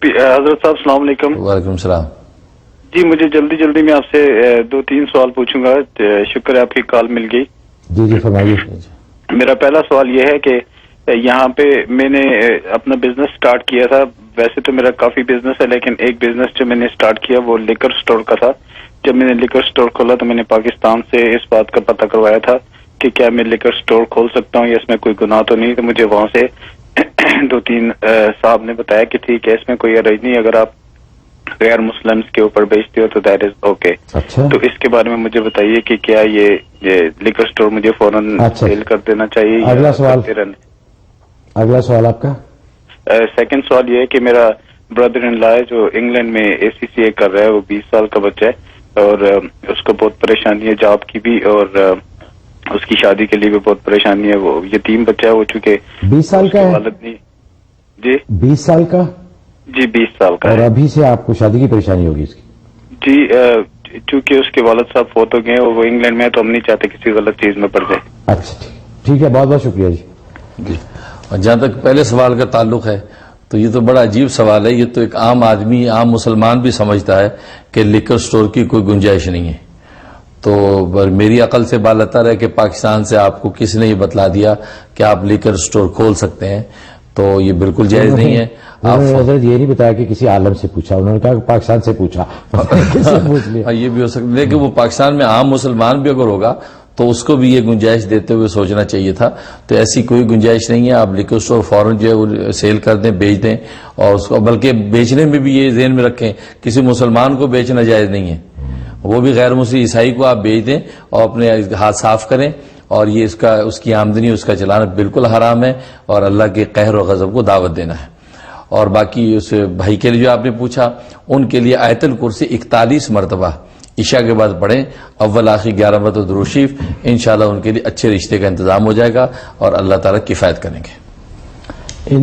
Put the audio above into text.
حضرت صاحب السلام علیکم. وعلیکم السلام. جی مجھے جلدی میں آپ سے 2-3 سوال پوچھوں گا. شکر ہے آپ کی کال مل گئی. جی فرمائیے. میرا پہلا سوال یہ ہے کہ یہاں پہ میں نے اپنا بزنس سٹارٹ کیا تھا. ویسے تو میرا کافی بزنس ہے لیکن ایک بزنس جو میں نے سٹارٹ کیا وہ لیکر سٹور کا تھا. جب میں نے لیکر سٹور کھولا تو میں نے پاکستان سے اس بات کا پتہ کروایا تھا کہ کیا میں لیکر سٹور کھول سکتا ہوں یا اس میں کوئی گناہ تو نہیں. تو مجھے وہاں سے 2-3 صاحب نے بتایا کہ ٹھیک ہے اس میں کوئی حرج نہیں, اگر آپ غیر مسلمس کے اوپر بیچتے ہو تو دیٹ از اوکے. اچھا, تو اس کے بارے میں مجھے بتائیے کہ کیا یہ لیکر سٹور مجھے فوراً سیل کر دینا چاہیے. اگلا سوال آپ کا. سیکنڈ سوال یہ ہے کہ میرا بردر ان لا ہے جو انگلینڈ میں ACCA کر رہا ہے, وہ 20 سال کا بچہ ہے اور اس کو بہت پریشانی ہے جاب کی بھی اور اس کی شادی کے لیے بھی بہت پریشانی ہے. وہ یتیم بچہ ہے, وہ چونکہ 20 سال کا ہے. والد نہیں. جی 20 سال کا. جی 20 سال کا. اور ابھی سے آپ کو شادی کی پریشانی ہوگی اس کی. جی چونکہ اس کے والد صاحب فوت ہو گئے ہیں اور وہ انگلینڈ میں ہے تو ہم نہیں چاہتے کسی غلط چیز میں پڑ جائے. اچھا ٹھیک ہے, بہت شکریہ جی. اور جہاں تک پہلے سوال کا تعلق ہے تو یہ تو بڑا عجیب سوال ہے. یہ تو ایک عام آدمی, عام مسلمان بھی سمجھتا ہے کہ لیکر سٹور کی کوئی گنجائش نہیں ہے. تو میری عقل سے بالاتر ہے کہ پاکستان سے آپ کو کس نے یہ بتلا دیا کہ آپ لیکر سٹور کھول سکتے ہیں, تو یہ بالکل جائز نہیں ہے. حضرت یہ نہیں بتایا کہ کسی عالم سے پوچھا, انہوں نے کہا کہ پاکستان سے پوچھا. یہ بھی ہو سکتا ہے, لیکن وہ پاکستان میں عام مسلمان بھی اگر ہوگا تو اس کو بھی یہ گنجائش دیتے ہوئے سوچنا چاہیے تھا. تو ایسی کوئی گنجائش نہیں ہے. آپ لیکر سٹور فوراً جو ہے وہ سیل کر دیں, بیچ دیں, اور اس کو بلکہ بیچنے میں بھی یہ ذہن میں رکھیں کسی مسلمان کو بیچنا جائز نہیں ہے. وہ بھی غیر مسلم عیسائی کو آپ بیچ دیں اور اپنے ہاتھ صاف کریں, اور یہ اس کی آمدنی اس کا چلانا بالکل حرام ہے اور اللہ کے قہر و غضب کو دعوت دینا ہے. اور باقی اس بھائی کے لیے جو آپ نے پوچھا, ان کے لیے آیت الکرسی 41 مرتبہ عشاء کے بعد پڑھیں, اول آخر 11 مرتبہ درود شریف. انشاءاللہ ان کے لیے اچھے رشتے کا انتظام ہو جائے گا اور اللہ تعالیٰ کفایت کریں گے.